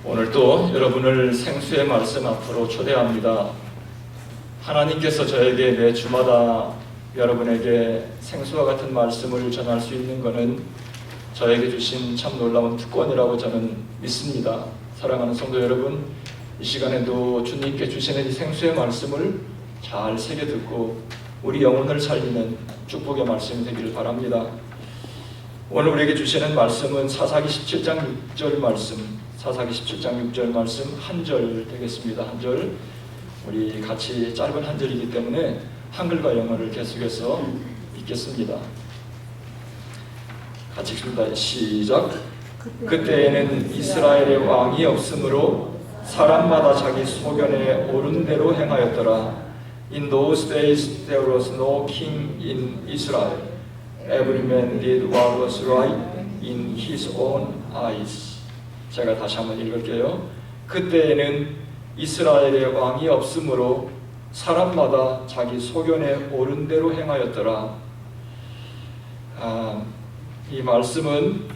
오늘도 여러분을 생수의 말씀 앞으로 초대합니다. 하나님께서 저에게 매 주마다 여러분에게 생수와 같은 말씀을 전할 수 있는 것은 저에게 주신 참 놀라운 특권이라고 저는 믿습니다. 사랑하는 성도 여러분, 이 시간에도 주님께 주시는 이 생수의 말씀을 잘 새겨 듣고 우리 영혼을 살리는 축복의 말씀이 되기를 바랍니다. 오늘 우리에게 주시는 말씀은 사사기 17장 6절 말씀, 사사기 17장 6절 말씀 한 절 되겠습니다. 한 절, 우리 같이 짧은 한 절이기 때문에 한글과 영어를 계속해서 읽겠습니다. 같이 읽습니다. 시작. 그때에는 이스라엘의 왕이 없으므로 사람마다 자기 소견에 옳은 대로 행하였더라. In those days there was no king in Israel. Every man did what was right in his own eyes. 제가 다시 한번 읽을게요. 그때에는 이스라엘의 왕이 없으므로 사람마다 자기 소견에 옳은 대로 행하였더라. 이 말씀은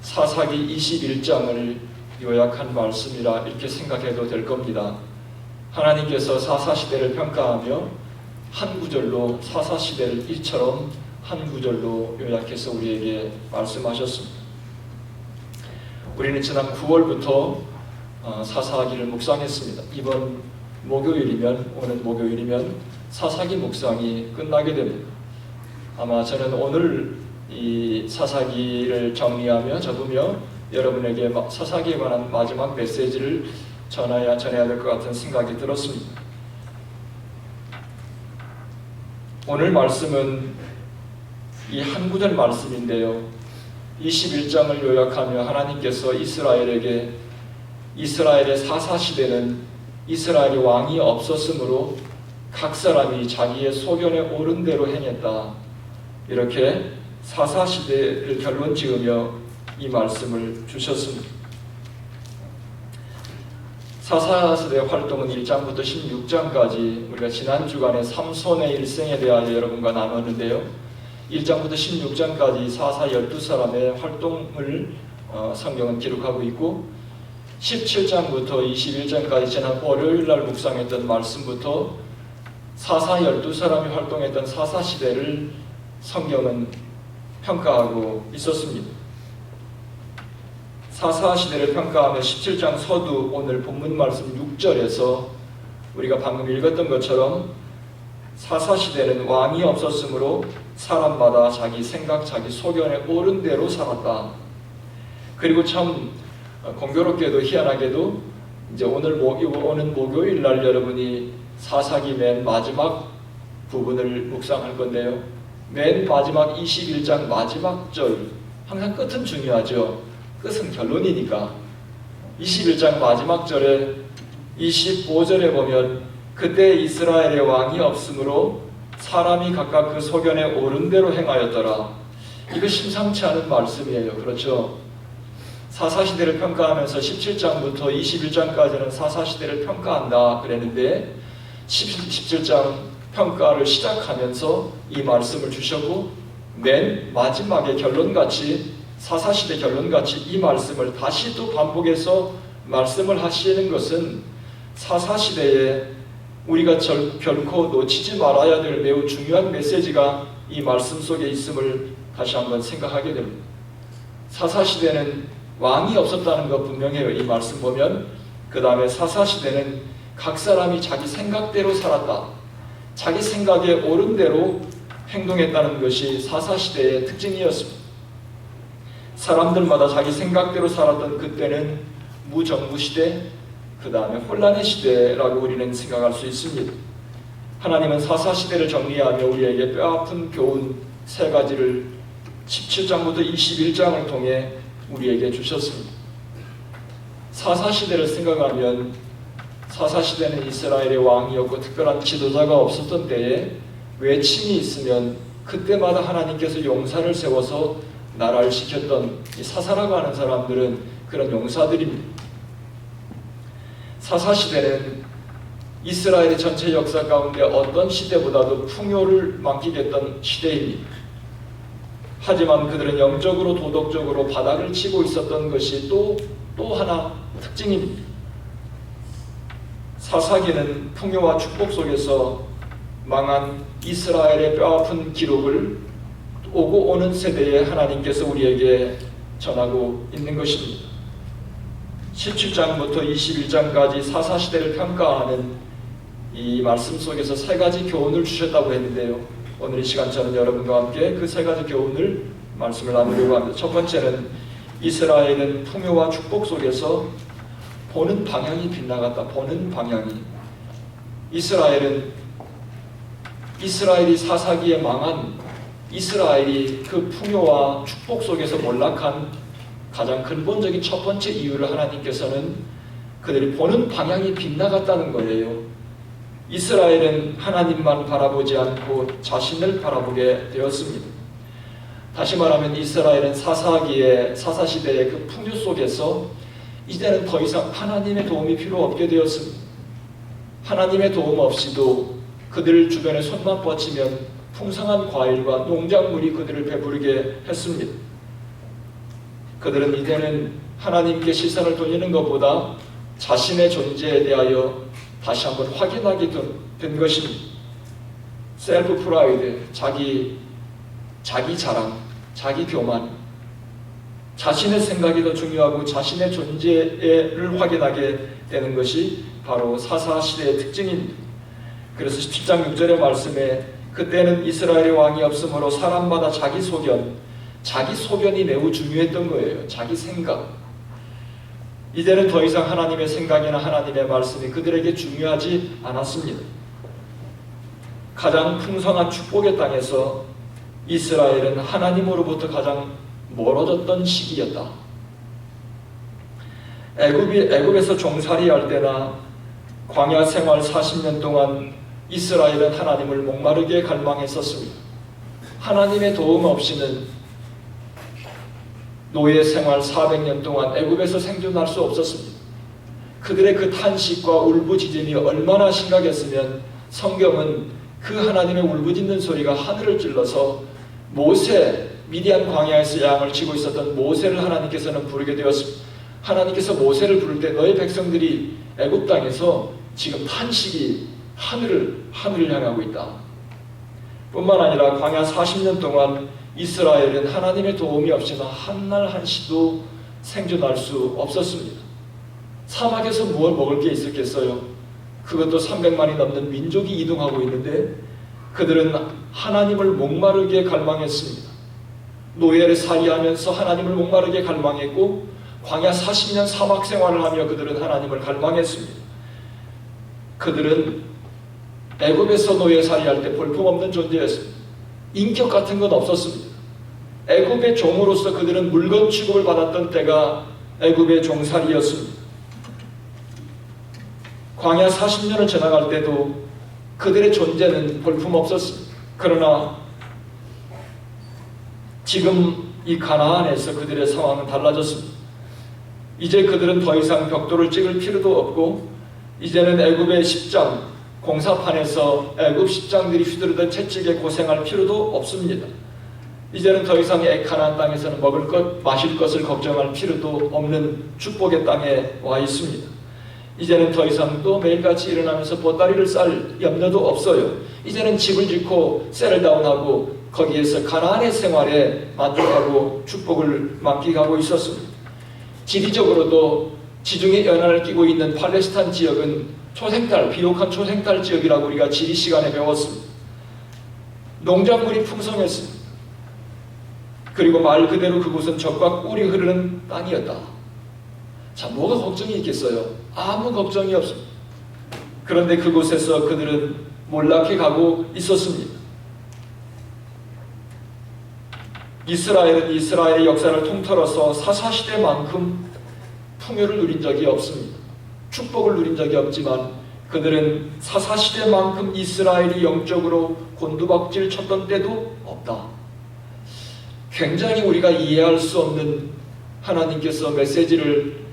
사사기 21장을 요약한 말씀이라 이렇게 생각해도 될 겁니다. 하나님께서 사사시대를 평가하며 한 구절로 사사시대를 이처럼 한 구절로 요약해서 우리에게 말씀하셨습니다. 우리는 지난 9월부터 사사기를 묵상했습니다. 이번 목요일이면, 오늘 목요일이면 사사기 묵상이 끝나게 됩니다. 아마 저는 오늘 이 사사기를 정리하며 적으며 여러분에게 사사기에 관한 마지막 메시지를 전해야 될 것 같은 생각이 들었습니다. 오늘 말씀은 이 한 구절 말씀인데요. 21장을 요약하며 하나님께서 이스라엘에게 이스라엘의 사사시대는 이스라엘의 왕이 없었으므로 각 사람이 자기의 소견에 옳은 대로 행했다. 이렇게 사사시대를 결론 지으며 이 말씀을 주셨습니다. 사사시대 활동은 1장부터 16장까지 우리가 지난 주간에 삼손의 일생에 대하여 여러분과 나눴는데요. 1장부터 16장까지 사사 12사람의 활동을 성경은 기록하고 있고 17장부터 21장까지 지난 월요일날 묵상했던 말씀부터 사사 12사람이 활동했던 사사시대를 성경은 평가하고 있었습니다. 사사시대를 평가하며 17장 서두 오늘 본문 말씀 6절에서 우리가 방금 읽었던 것처럼 사사시대는 왕이 없었으므로 사람마다 자기 생각, 자기 소견에 옳은 대로 살았다. 그리고 참 공교롭게도 희한하게도 이제 오는 목요일 날 여러분이 사사기 맨 마지막 부분을 묵상할 건데요. 맨 마지막 21장 마지막 절, 항상 끝은 중요하죠. 끝은 결론이니까. 21장 마지막 절에 25절에 보면 그때 이스라엘의 왕이 없으므로 사람이 각각 그 소견에 옳은 대로 행하였더라. 이거 심상치 않은 말씀이에요. 그렇죠? 사사시대를 평가하면서 17장부터 21장까지는 사사시대를 평가한다 그랬는데 17장 평가를 시작하면서 이 말씀을 주셨고 맨 마지막에 결론같이 사사시대 결론같이 이 말씀을 다시 또 반복해서 말씀을 하시는 것은 사사시대에 우리가 결코 놓치지 말아야 될 매우 중요한 메시지가 이 말씀 속에 있음을 다시 한번 생각하게 됩니다. 사사시대는 왕이 없었다는 것 분명해요. 이 말씀 보면 그 다음에 사사시대는 각 사람이 자기 생각대로 살았다. 자기 생각에 옳은 대로 행동했다는 것이 사사시대의 특징이었습니다. 사람들마다 자기 생각대로 살았던 그때는 무정부 시대, 그 다음에 혼란의 시대라고 우리는 생각할 수 있습니다. 하나님은 사사시대를 정리하며 우리에게 뼈아픈 교훈 세 가지를 17장부터 21장을 통해 우리에게 주셨습니다. 사사시대를 생각하면 사사시대는 이스라엘의 왕이었고 특별한 지도자가 없었던 때에 외침이 있으면 그때마다 하나님께서 용사를 세워서 나라를 지켰던 이 사사라고 하는 사람들은 그런 용사들입니다. 사사시대는 이스라엘의 전체 역사 가운데 어떤 시대보다도 풍요를 만끽했던 시대입니다. 하지만 그들은 영적으로 도덕적으로 바닥을 치고 있었던 것이 또 또 하나 특징입니다. 사사기는 풍요와 축복 속에서 망한 이스라엘의 뼈아픈 기록을 오고 오는 세대에 하나님께서 우리에게 전하고 있는 것입니다. 17장부터 21장까지 사사시대를 평가하는 이 말씀 속에서 세 가지 교훈을 주셨다고 했는데요, 오늘 이 시간 저는 여러분과 함께 그 세 가지 교훈을 말씀을 나누려고 합니다. 첫 번째는 이스라엘은 풍요와 축복 속에서 보는 방향이 빗나갔다. 보는 방향이. 이스라엘이 사사기에 망한 이스라엘이 그 풍요와 축복 속에서 몰락한 가장 근본적인 첫 번째 이유를 하나님께서는 그들이 보는 방향이 빗나갔다는 거예요. 이스라엘은 하나님만 바라보지 않고 자신을 바라보게 되었습니다. 다시 말하면 이스라엘은 사사시대의 그 풍요 속에서 이제는 더 이상 하나님의 도움이 필요 없게 되었습니다. 하나님의 도움 없이도 그들 주변에 손만 뻗치면 풍성한 과일과 농작물이 그들을 배부르게 했습니다. 그들은 이제는 하나님께 시선을 돌리는 것보다 자신의 존재에 대하여 다시 한번 확인하게 된 것입니다. 셀프 프라이드, 자기 자랑, 자기 교만, 자신의 생각이 더 중요하고 자신의 존재를 확인하게 되는 것이 바로 사사시대의 특징입니다. 그래서 17장 6절의 말씀에 그때는 이스라엘의 왕이 없으므로 사람마다 자기 소견이 매우 중요했던 거예요. 자기 생각. 이제는 더 이상 하나님의 생각이나 하나님의 말씀이 그들에게 중요하지 않았습니다. 가장 풍성한 축복의 땅에서 이스라엘은 하나님으로부터 가장 멀어졌던 시기였다. 애굽에서 종살이할 때나 광야 생활 40년 동안 이스라엘은 하나님을 목마르게 갈망했었습니다. 하나님의 도움 없이는 노예 생활 400년 동안 애굽에서 생존할 수 없었습니다. 그들의 그 탄식과 울부짖음이 얼마나 심각했으면 성경은 그 하나님의 울부짖는 소리가 하늘을 찔러서 미디안 광야에서 양을 치고 있었던 모세를 하나님께서는 부르게 되었습니다. 하나님께서 모세를 부를 때 너의 백성들이 애굽 땅에서 지금 탄식이 하늘을 향하고 있다. 뿐만 아니라 광야 40년 동안 이스라엘은 하나님의 도움이 없이는 한날 한시도 생존할 수 없었습니다. 사막에서 무엇 먹을 게 있었겠어요? 그것도 300만이 넘는 민족이 이동하고 있는데 그들은 하나님을 목마르게 갈망했습니다. 노예를 살이하면서 하나님을 목마르게 갈망했고 광야 40년 사막 생활을 하며 그들은 하나님을 갈망했습니다. 그들은 애굽에서 노예 살이할 때 볼품없는 존재였습니다. 인격 같은 건 없었습니다. 애굽의 종으로서 그들은 물건 취급을 받았던 때가 애굽의 종살이였습니다. 광야 40년을 지나갈 때도 그들의 존재는 볼품없었습니다. 그러나 지금 이 가나안에서 그들의 상황은 달라졌습니다. 이제 그들은 더 이상 벽돌을 찍을 필요도 없고 이제는 애굽의 십장, 공사판에서 애굽 십장들이 휘두르던 채찍에 고생할 필요도 없습니다. 이제는 더 이상 가나안 땅에서는 먹을 것, 마실 것을 걱정할 필요도 없는 축복의 땅에 와 있습니다. 이제는 더 이상 또 매일같이 일어나면서 보따리를 쌀 염려도 없어요. 이제는 집을 짓고 셀다운하고 거기에서 가나안의 생활에 만족하고 축복을 만끽하고 있었습니다. 지리적으로도 지중해 연안을 끼고 있는 팔레스타인 지역은 비옥한 초생달 지역이라고 우리가 지리 시간에 배웠습니다. 농작물이 풍성했습니다. 그리고 말 그대로 그곳은 젖과 꿀이 흐르는 땅이었다. 자, 뭐가 걱정이 있겠어요? 아무 걱정이 없습니다. 그런데 그곳에서 그들은 몰락해 가고 있었습니다. 이스라엘은 이스라엘의 역사를 통틀어서 사사시대만큼 풍요를 누린 적이 없습니다. 축복을 누린 적이 없지만 그들은 사사시대만큼 이스라엘이 영적으로 곤두박질 쳤던 때도 없다. 굉장히 우리가 이해할 수 없는 하나님께서 메시지를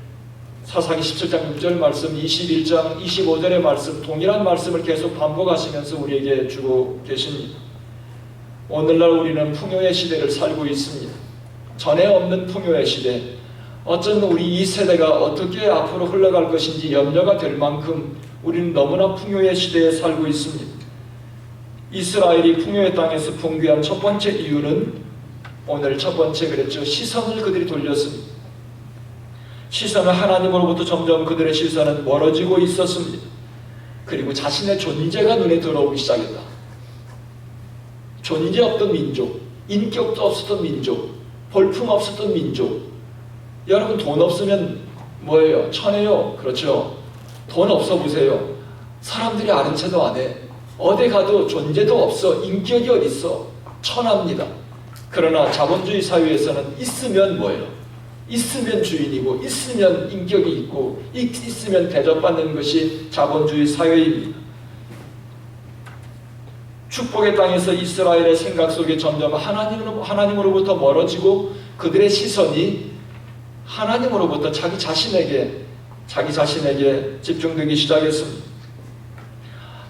사사기 17장 6절 말씀, 21장 25절의 말씀, 동일한 말씀을 계속 반복하시면서 우리에게 주고 계십니다. 오늘날 우리는 풍요의 시대를 살고 있습니다. 전에 없는 풍요의 시대, 어쩌면 우리 이 세대가 어떻게 앞으로 흘러갈 것인지 염려가 될 만큼 우리는 너무나 풍요의 시대에 살고 있습니다. 이스라엘이 풍요의 땅에서 붕괴한 첫 번째 이유는 오늘 첫 번째 그랬죠. 시선을 그들이 돌렸습니다. 시선은 하나님으로부터 점점 그들의 시선은 멀어지고 있었습니다. 그리고 자신의 존재가 눈에 들어오기 시작했다. 존재 없던 민족, 인격도 없었던 민족, 볼품 없었던 민족. 여러분 돈 없으면 뭐예요? 천해요. 그렇죠? 돈 없어 보세요. 사람들이 아는 체도 안 해. 어디 가도 존재도 없어. 인격이 어딨어? 천합니다. 그러나 자본주의 사회에서는 있으면 뭐예요? 있으면 주인이고 있으면 인격이 있고 있으면 대접받는 것이 자본주의 사회입니다. 축복의 땅에서 이스라엘의 생각 속에 점점 하나님으로부터 멀어지고 그들의 시선이 하나님으로부터 자기 자신에게 집중되기 시작했습니다.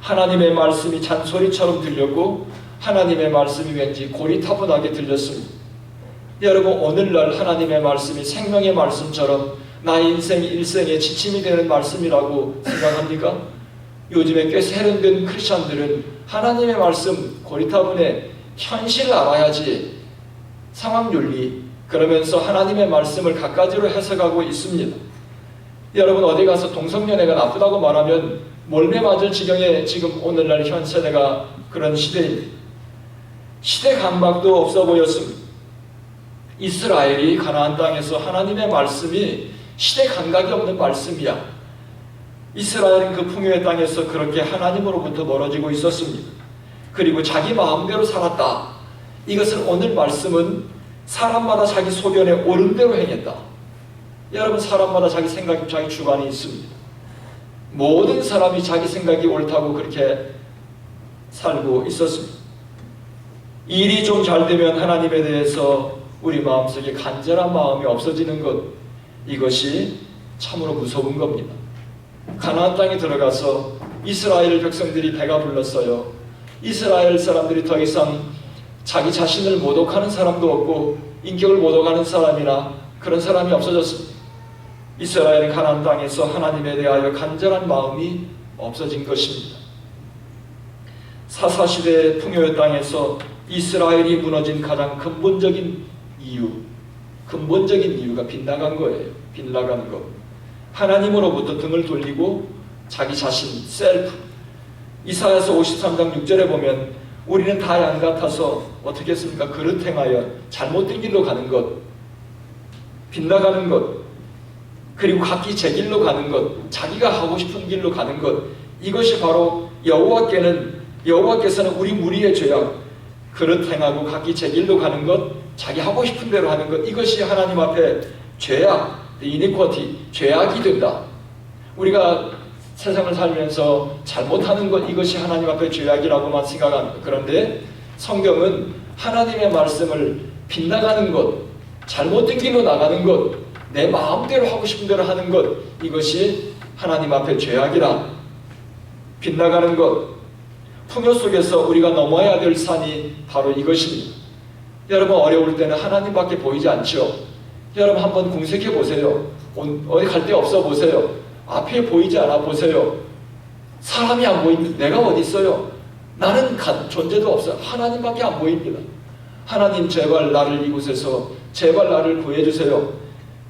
하나님의 말씀이 잔소리처럼 들렸고 하나님의 말씀이 왠지 고리타분하게 들렸습니다. 여러분 오늘날 하나님의 말씀이 생명의 말씀처럼 나의 인생 일생의 지침이 되는 말씀이라고 생각합니까? 요즘에 꽤 세련된 크리스천들은 하나님의 말씀 고리타분해 현실을 알아야지 상황윤리 그러면서 하나님의 말씀을 갖가지로 해석하고 있습니다. 여러분 어디 가서 동성연애가 나쁘다고 말하면 몰매 맞을 지경에 지금 오늘날 현 세대가 그런 시대입니다. 시대 감각도 없어 보였습니다. 이스라엘이 가나안 땅에서 하나님의 말씀이 시대 감각이 없는 말씀이야. 이스라엘은 그 풍요의 땅에서 그렇게 하나님으로부터 멀어지고 있었습니다. 그리고 자기 마음대로 살았다. 이것을 오늘 말씀은 사람마다 자기 소견에 옳은 대로 행했다. 여러분 사람마다 자기 생각이 자기 주관이 있습니다. 모든 사람이 자기 생각이 옳다고 그렇게 살고 있었습니다. 일이 좀 잘 되면 하나님에 대해서 우리 마음속에 간절한 마음이 없어지는 것, 이것이 참으로 무서운 겁니다. 가나안 땅에 들어가서 이스라엘 백성들이 배가 불렀어요. 이스라엘 사람들이 더 이상 자기 자신을 모독하는 사람도 없고 인격을 모독하는 사람이나 그런 사람이 없어졌습니다. 이스라엘은 가나안 땅에서 하나님에 대하여 간절한 마음이 없어진 것입니다. 사사시대의 풍요의 땅에서 이스라엘이 무너진 가장 근본적인 이유가 빗나간 거예요. 빗나간 것. 하나님으로부터 등을 돌리고 자기 자신, 셀프. 이사야서 53장 6절에 보면 우리는 다 양 같아서 어떻게 했습니까? 그릇 행하여 잘못된 길로 가는 것, 빗나가는 것, 그리고 각기 제 길로 가는 것, 자기가 하고 싶은 길로 가는 것, 이것이 바로 여호와께서는 우리 무리의 죄악, 그릇 행하고 각기 제 길로 가는 것, 자기 하고 싶은 대로 하는 것, 이것이 하나님 앞에 죄악, 이니쿼티, 죄악이 된다. 우리가 세상을 살면서 잘못하는 것, 이것이 하나님 앞에 죄악이라고만 생각합니다. 그런데 성경은 하나님의 말씀을 빗나가는 것, 잘못된 길로 나가는 것, 내 마음대로 하고 싶은 대로 하는 것, 이것이 하나님 앞에 죄악이라. 빗나가는 것, 풍요 속에서 우리가 넘어야 될 산이 바로 이것입니다. 여러분 어려울 때는 하나님밖에 보이지 않죠. 여러분 한번 궁색해 보세요. 어디 갈 데 없어 보세요. 앞에 보이지 않아 보세요. 사람이 안 보입니다. 내가 어디 있어요? 나는 존재도 없어요. 하나님밖에 안 보입니다. 하나님 제발 나를 이곳에서 제발 나를 구해주세요.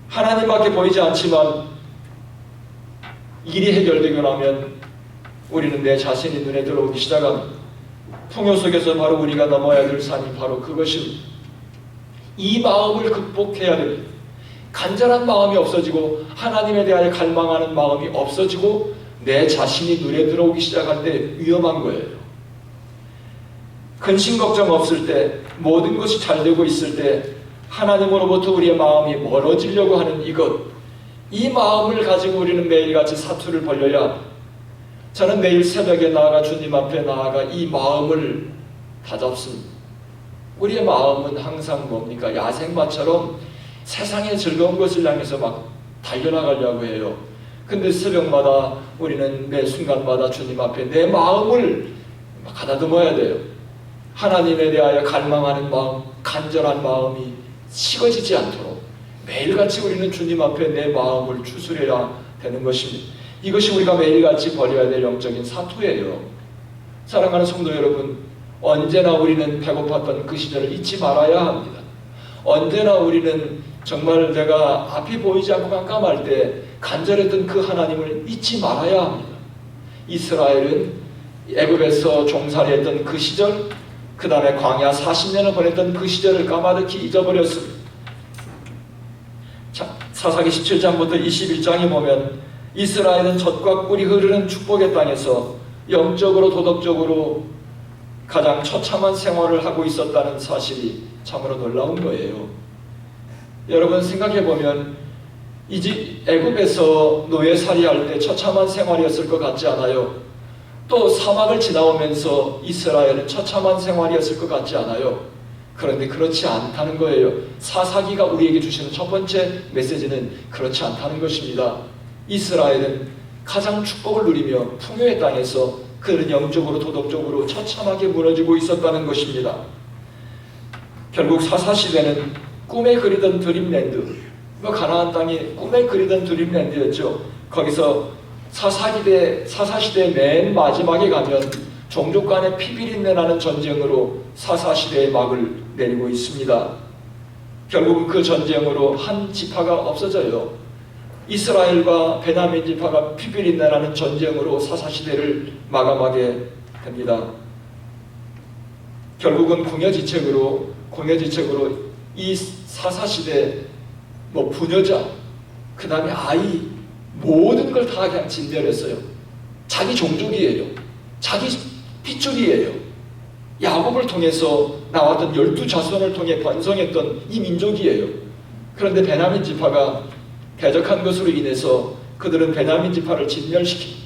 하나님밖에 보이지 않지만 일이 해결되고 나면 우리는 내 자신이 눈에 들어오기 시작합니다. 풍요 속에서 바로 우리가 넘어야 될 산이 바로 그것입니다. 이 마음을 극복해야 됩니다. 간절한 마음이 없어지고 하나님에 대하여 갈망하는 마음이 없어지고 내 자신이 눈에 들어오기 시작할 때 위험한 거예요. 근심 걱정 없을 때, 모든 것이 잘 되고 있을 때 하나님으로부터 우리의 마음이 멀어지려고 하는 이 마음을 가지고 우리는 매일같이 사투를 벌려야 합니다. 저는 매일 새벽에 나아가 주님 앞에 나아가 이 마음을 다잡습니다. 우리의 마음은 항상 뭡니까? 야생마처럼 세상의 즐거운 것을 향해서 막 달려나가려고 해요. 근데 새벽마다 우리는 매 순간마다 주님 앞에 내 마음을 가다듬어야 돼요. 하나님에 대하여 갈망하는 마음, 간절한 마음이 식어지지 않도록 매일같이 우리는 주님 앞에 내 마음을 추스려야 되는 것입니다. 이것이 우리가 매일같이 버려야 될 영적인 사토예요. 사랑하는 성도 여러분, 언제나 우리는 배고팠던 그 시절을 잊지 말아야 합니다. 언제나 우리는 정말 내가 앞이 보이지 않고 깜깜할 때 간절했던 그 하나님을 잊지 말아야 합니다. 이스라엘은 애굽에서 종살이했던 그 시절, 그 다음에 광야 40년을 보냈던 그 시절을 까마득히 잊어버렸습니다. 사사기 17장부터 21장에 보면 이스라엘은 젖과 꿀이 흐르는 축복의 땅에서 영적으로 도덕적으로 가장 처참한 생활을 하고 있었다는 사실이 참으로 놀라운 거예요. 여러분 생각해보면 이 애굽에서 노예살이할 때 처참한 생활이었을 것 같지 않아요? 또 사막을 지나오면서 이스라엘은 처참한 생활이었을 것 같지 않아요? 그런데 그렇지 않다는 거예요. 사사기가 우리에게 주시는 첫 번째 메시지는 그렇지 않다는 것입니다. 이스라엘은 가장 축복을 누리며 풍요의 땅에서 그들은 영적으로 도덕적으로 처참하게 무너지고 있었다는 것입니다. 결국 사사시대는 꿈에 그리던 드림랜드, 가나안 땅이 꿈에 그리던 드림랜드였죠. 거기서 사사시대 맨 마지막에 가면 종족 간의 피비린내 나는 전쟁으로 사사시대의 막을 내리고 있습니다. 결국 그 전쟁으로 한 지파가 없어져요. 이스라엘과 베냐민 지파가 피비린내 나는 전쟁으로 사사시대를 마감하게 됩니다. 결국은 궁여지책으로 이 사사시대 부녀자, 그 다음에 아이, 모든 걸 다 그냥 진멸했어요. 자기 종족이에요. 자기 핏줄이에요. 야곱을 통해서 나왔던 12자손을 통해 번성했던 이 민족이에요. 그런데 베냐민 지파가 대적한 것으로 인해서 그들은 베냐민 지파를 진멸시키고,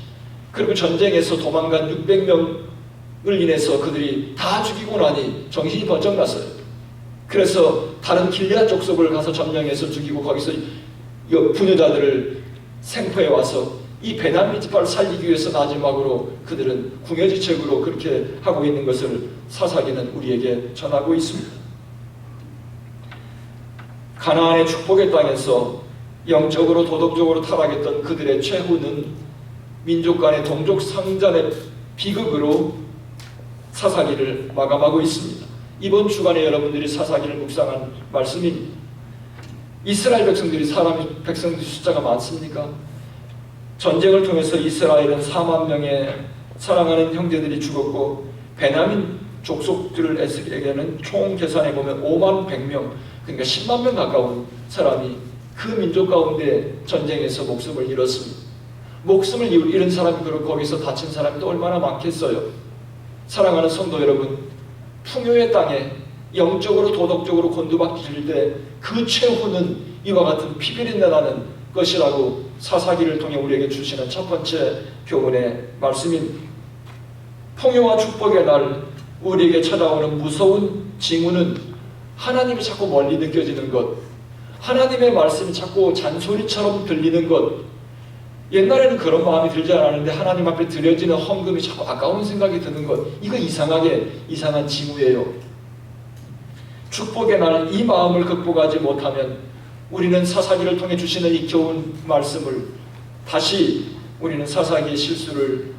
그리고 전쟁에서 도망간 600명을 인해서 그들이 다 죽이고 나니 정신이 번쩍 났어요. 그래서 다른 길앗 족속을 가서 점령해서 죽이고 거기서 부녀자들을 생포해 와서 이 베냐민 지파를 살리기 위해서 마지막으로 그들은 궁여지책으로 그렇게 하고 있는 것을 사사기는 우리에게 전하고 있습니다. 가나안의 축복의 땅에서 영적으로 도덕적으로 타락했던 그들의 최후는 민족 간의 동족 상잔의 비극으로 사사기를 마감하고 있습니다. 이번 주간에 여러분들이 사사기를 묵상한 말씀입니다. 이스라엘 백성들이 숫자가 많습니까? 전쟁을 통해서 이스라엘은 4만 명의 사랑하는 형제들이 죽었고, 베냐민 족속들에게는 총 계산해 보면 5만 100명, 그러니까 10만 명 가까운 사람이 그 민족 가운데 전쟁에서 목숨을 잃었습니다. 목숨을 잃은 사람이 그리고 거기서 다친 사람이 또 얼마나 많겠어요. 사랑하는 성도 여러분, 풍요의 땅에 영적으로 도덕적으로 곤두박질 때 그 최후는 이와 같은 피비린내 나는 것이라고 사사기를 통해 우리에게 주시는 첫 번째 교훈의 말씀입니다. 풍요와 축복의 날 우리에게 찾아오는 무서운 징후는 하나님이 자꾸 멀리 느껴지는 것, 하나님의 말씀이 자꾸 잔소리처럼 들리는 것. 옛날에는 그런 마음이 들지 않았는데 하나님 앞에 드려지는 헌금이 자꾸 아까운 생각이 드는 것, 이거 이상한 징후예요. 축복의 날 이 마음을 극복하지 못하면 우리는 사사기를 통해 주시는 이 교훈 말씀을 다시 우리는 사사기의 실수를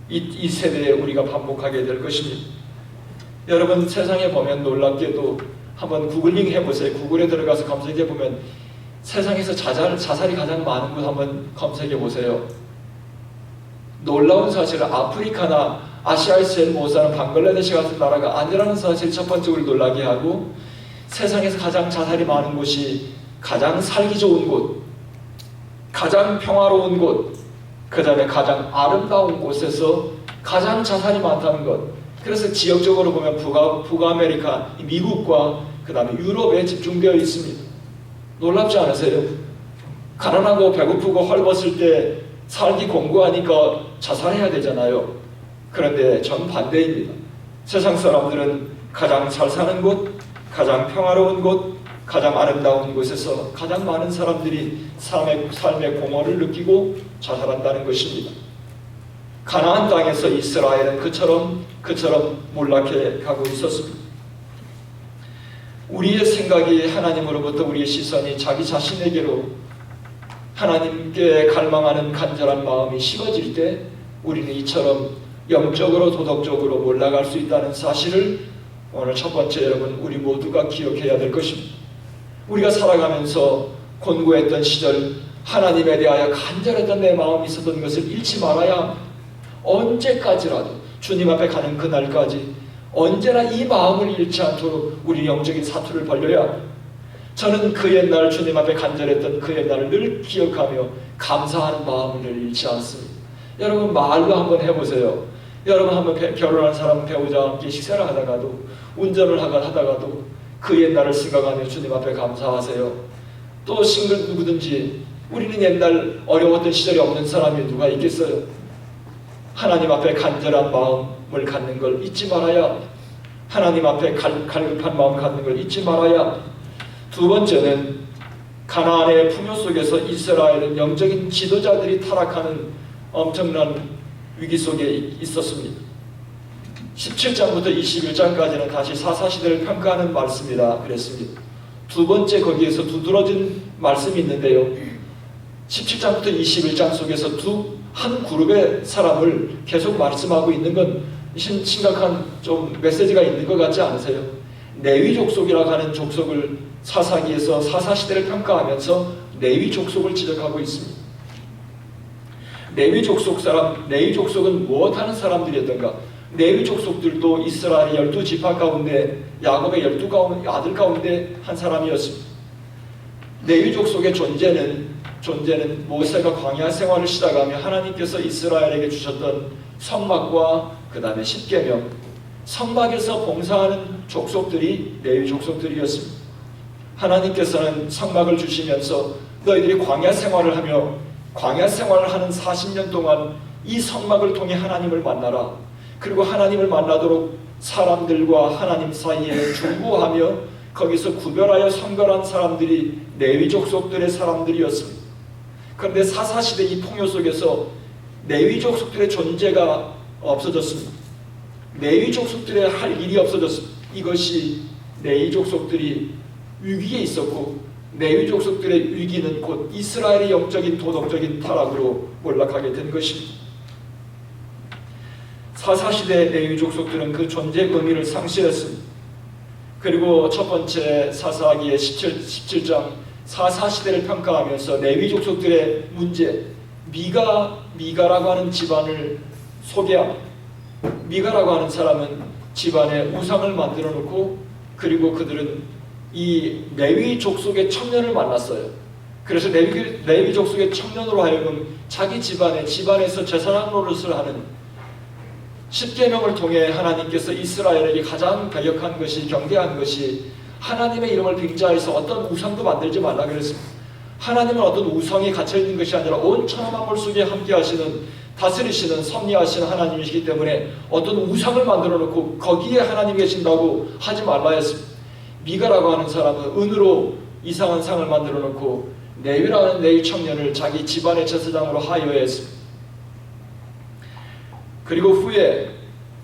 이 세대에 우리가 반복하게 될 것입니다. 여러분 세상에 보면 놀랍게도 한번 구글링 해보세요. 구글에 들어가서 검색해보면 세상에서 자살이 가장 많은 곳 한번 검색해보세요. 놀라운 사실은 아프리카나 아시아에서 제일 못 사는 방글라데시 같은 나라가 아니라는 사실이 첫 번째로 놀라게 하고, 세상에서 가장 자살이 많은 곳이 가장 살기 좋은 곳, 가장 평화로운 곳, 그 다음에 가장 아름다운 곳에서 가장 자살이 많다는 것. 그래서 지역적으로 보면 북아메리카, 미국과 그 다음에 유럽에 집중되어 있습니다. 놀랍지 않으세요? 가난하고 배고프고 헐벗을 때 살기 공고하니까 자살해야 되잖아요. 그런데 정반대입니다. 세상 사람들은 가장 잘 사는 곳, 가장 평화로운 곳, 가장 아름다운 곳에서 가장 많은 사람들이 삶의 공허를 느끼고 자살한다는 것입니다. 가나안 땅에서 이스라엘은 그처럼 몰락해 가고 있었습니다. 우리의 생각이 하나님으로부터 우리의 시선이 자기 자신에게로 하나님께 갈망하는 간절한 마음이 식어질 때 우리는 이처럼 영적으로 도덕적으로 몰락할 수 있다는 사실을 오늘 첫 번째 여러분 우리 모두가 기억해야 될 것입니다. 우리가 살아가면서 곤고했던 시절 하나님에 대하여 간절했던 내 마음이 있었던 것을 잃지 말아야 합니다. 언제까지라도 주님 앞에 가는 그날까지 언제나 이 마음을 잃지 않도록 우리 영적인 사투를 벌려야 합니다. 저는 그 옛날 주님 앞에 간절했던 그 옛날을 늘 기억하며 감사하는 마음을 늘 잃지 않습니다. 여러분 말로 한번 해보세요. 여러분 한번 결혼한 사람 배우자와 함께 식사를 하다가도 운전을 하다가도 그 옛날을 생각하며 주님 앞에 감사하세요. 또 싱글 누구든지 우리는 옛날 어려웠던 시절이 없는 사람이 누가 있겠어요? 하나님 앞에 간절한 마음을 갖는 걸 잊지 말아야 합니다. 하나님 앞에 갈급한 마음을 갖는 걸 잊지 말아야 합니다. 두 번째는 가나안의 풍요 속에서 이스라엘은 영적인 지도자들이 타락하는 엄청난 위기 속에 있었습니다. 17장부터 21장까지는 다시 사사시대를 평가하는 말씀이라 그랬습니다. 두 번째 거기에서 두드러진 말씀이 있는데요. 17장부터 21장 속에서 한 그룹의 사람을 계속 말씀하고 있는 건 심각한 좀 메시지가 있는 것 같지 않으세요? 레위 족속이라고 하는 족속을 사사기에서 사사시대를 평가하면서 레위 족속을 지적하고 있습니다. 레위 족속은 무엇하는 사람들이었던가? 레위 족속들도 이스라엘의 12지파 가운데 야곱의 12 아들 가운데 한 사람이었습니다. 레위 족속의 존재는 모세가 광야 생활을 시작하며 하나님께서 이스라엘에게 주셨던 성막과 그 다음에 십계명, 성막에서 봉사하는 족속들이 레위 족속들이었습니다. 하나님께서는 성막을 주시면서 너희들이 광야 생활을 하며 광야 생활을 하는 40년 동안 이 성막을 통해 하나님을 만나라. 그리고 하나님을 만나도록 사람들과 하나님 사이에 중보하며 거기서 구별하여 선별한 사람들이 레위 족속들의 사람들이었습니다. 그런데 사사시대 이 풍요 속에서 레위 족속들의 존재가 없어졌습니다. 레위 족속들의 할 일이 없어졌습니다. 이것이 레위 족속들이 위기에 있었고 레위 족속들의 위기는 곧 이스라엘의 영적인 도덕적인 타락으로 몰락하게 된 것입니다. 사사시대 레위 족속들은 그 존재의 의미를 상실했습니다. 그리고 첫 번째 사사기의 17장 사사시대를 평가하면서 레위 족속들의 문제, 미가라고 하는 집안을 소개합니다. 미가라고 하는 사람은 집안에 우상을 만들어 놓고 그리고 그들은 이 레위 족속의 청년을 만났어요. 그래서 레위 족속의 청년으로 하여금 자기 집안에서 제사장 노릇을 하는 십계명을 통해 하나님께서 이스라엘에게 가장 배격한 것이 경계한 것이 하나님의 이름을 빙자해서 어떤 우상도 만들지 말라 그랬습니다. 하나님은 어떤 우상이 갇혀있는 것이 아니라 온 천하 만물 속에 함께 하시는 다스리시는 섭리하시는 하나님이시기 때문에 어떤 우상을 만들어 놓고 거기에 하나님 계신다고 하지 말라 했습니다. 미가라고 하는 사람은 은으로 이상한 상을 만들어 놓고 레위라는 레위 청년을 자기 집안의 제사장으로 하여했습니다. 그리고 후에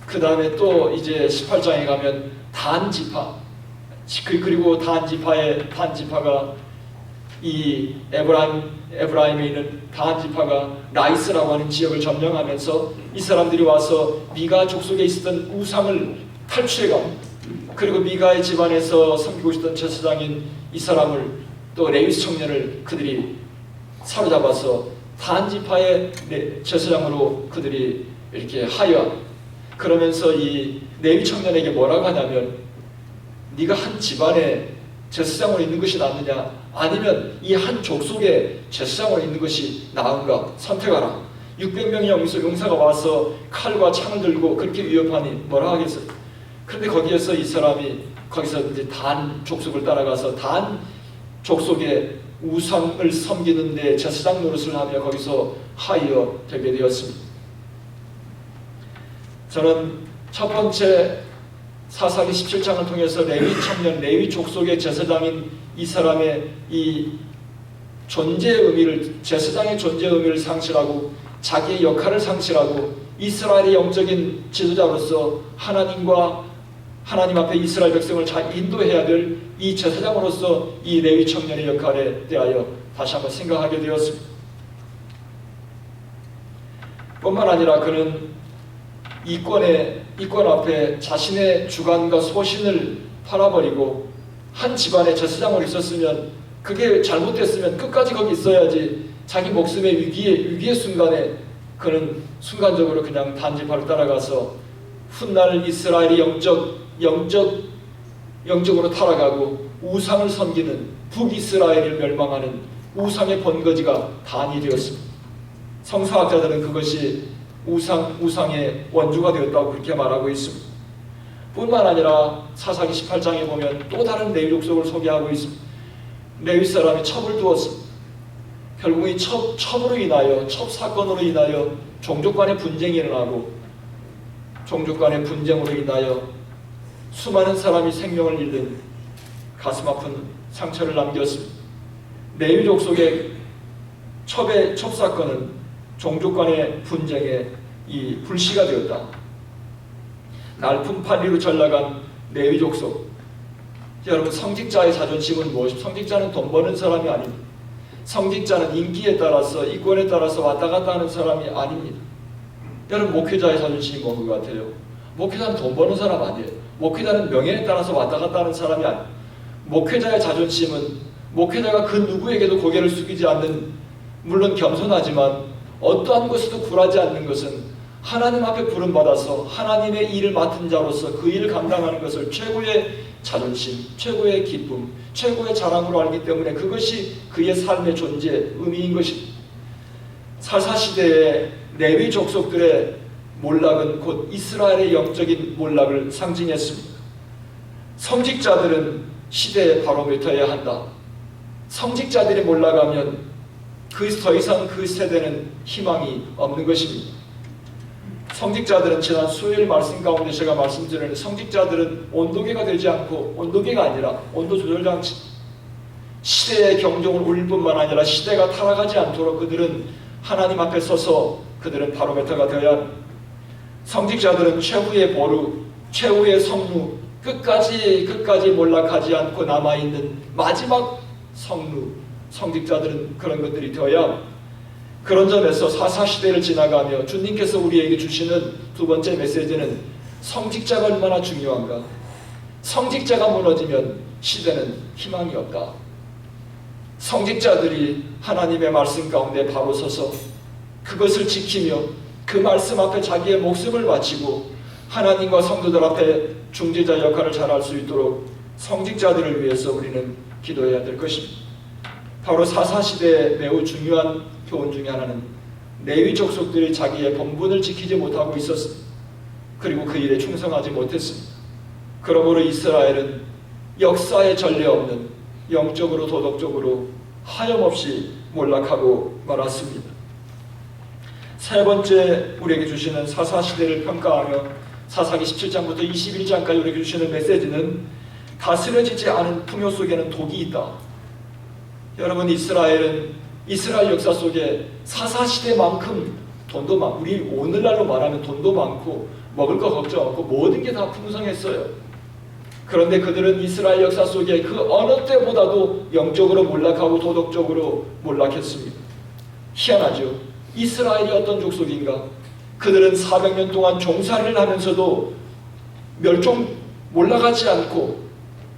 그 다음에 또 이제 18장에 가면 단지파, 그리고 단지파가 이 에브라임에 있는 단지파가 라이스라고 하는 지역을 점령하면서 이 사람들이 와서 미가 족속에 있었던 우상을 탈취해갑니다. 그리고 미가의 집안에서 섬기고 있었던 제사장인 이 사람을 또 레위 청년을 그들이 사로잡아서 단지파의 제사장으로 그들이 이렇게 하여 그러면서 이 레위 청년에게 뭐라고 하냐면 네가 한 집안에 제사장으로 있는 것이 낫느냐 아니면 이 한 족속에 제사장으로 있는 것이 나은가 선택하라. 600명의 용사가 와서 칼과 창을 들고 그렇게 위협하니 뭐라 하겠어요. 그런데 거기에서 이 사람이 거기서 이제 단 족속을 따라가서 단 족속의 우상을 섬기는데 제사장 노릇을 하며 거기서 하여 되게 되었습니다. 저는 첫 번째 사사기 17장을 통해서 레위 청년, 레위 족속의 제사장인 이 사람의 이 존재의 의미를, 제사장의 존재의 의미를 상실하고 자기의 역할을 상실하고 이스라엘의 영적인 지도자로서 하나님 앞에 이스라엘 백성을 잘 인도해야 될 이 제사장으로서 이 레위 청년의 역할에 대하여 다시 한번 생각하게 되었습니다. 뿐만 아니라 그는 이권 앞에 자신의 주관과 소신을 팔아버리고 한 집안에 제사장으로 있었으면, 그게 잘못됐으면 끝까지 거기 있어야지, 자기 목숨의 위기의 순간에 그는 순간적으로 그냥 단지파를 따라가서 훗날 이스라엘이 영적으로 타락하고 우상을 섬기는 북이스라엘을 멸망하는 우상의 번거지가 단이 되었습니다. 성서학자들은 그것이 우상의 원주가 되었다고 그렇게 말하고 있습니다. 뿐만 아니라 사사기 18장에 보면 또 다른 레위 족속을 소개하고 있습니다. 레위 사람이 첩을 두었습니다. 결국 이 첩으로 인하여, 첩 사건으로 인하여 종족 간의 분쟁이 일어나고, 종족 간의 분쟁으로 인하여 수많은 사람이 생명을 잃는 가슴 아픈 상처를 남겼습니다. 레위 족속의 첩 사건은 종족 간의 분쟁의 이 불씨가 되었다. 날품팔이로 전락한 레위 족속. 여러분, 성직자의 자존심은 무엇입니까? 성직자는 돈 버는 사람이 아닙니다. 성직자는 인기에 따라서, 이권에 따라서 왔다 갔다 하는 사람이 아닙니다. 여러분, 목회자의 자존심이 뭔 것 같아요? 목회자는 돈 버는 사람 아니에요. 목회자는 명예에 따라서 왔다 갔다 하는 사람이 아니에요. 목회자의 자존심은, 목회자가 그 누구에게도 고개를 숙이지 않는, 물론 겸손하지만 어떠한 것에도 굴하지 않는 것은 하나님 앞에 부름받아서 하나님의 일을 맡은 자로서 그 일을 감당하는 것을 최고의 자존심, 최고의 기쁨, 최고의 자랑으로 알기 때문에 그것이 그의 삶의 존재, 의미인 것입니다. 사사시대의 레위 족속들의 몰락은 곧 이스라엘의 영적인 몰락을 상징했습니다. 성직자들은 시대의 바로미터여야 한다. 성직자들이 몰락하면 더 이상 그 세대는 희망이 없는 것입니다. 성직자들은 지난 수요일 말씀 가운데 제가 말씀드렸는데, 성직자들은 온도계가 되지 않고, 온도계가 아니라 온도 조절 장치, 시대의 경종을 울릴 뿐만 아니라 시대가 타락하지 않도록 그들은 하나님 앞에 서서 그들은 바로메터가 되어야 합니다. 성직자들은 최후의 보루, 최후의 성루, 끝까지 몰락하지 않고 남아있는 마지막 성루, 성직자들은 그런 것들이 되어야 합니다. 그런 점에서 사사시대를 지나가며 주님께서 우리에게 주시는 두 번째 메시지는 성직자가 얼마나 중요한가. 성직자가 무너지면 시대는 희망이 없다. 성직자들이 하나님의 말씀 가운데 바로 서서 그것을 지키며 그 말씀 앞에 자기의 목숨을 바치고 하나님과 성도들 앞에 중재자 역할을 잘할 수 있도록 성직자들을 위해서 우리는 기도해야 될 것입니다. 바로 사사시대의 매우 중요한 교훈 중에 하나는 레위 족속들이 자기의 본분을 지키지 못하고 있었습니다. 그리고 그 일에 충성하지 못했습니다. 그러므로 이스라엘은 역사의 전례 없는 영적으로 도덕적으로 하염없이 몰락하고 말았습니다. 세 번째 우리에게 주시는 사사시대를 평가하며 사사기 17장부터 21장까지 우리에게 주시는 메시지는 다스려지지 않은 풍요 속에는 독이 있다. 여러분, 이스라엘 역사 속에 사사시대만큼 돈도 많고, 우리 오늘날로 말하면 돈도 많고 먹을 거 걱정 없고 모든 게 다 풍성했어요. 그런데 그들은 이스라엘 역사 속에 그 어느 때보다도 영적으로 몰락하고 도덕적으로 몰락했습니다. 희한하죠. 이스라엘이 어떤 족속인가? 그들은 400년 동안 종살이를 하면서도 몰락하지 않고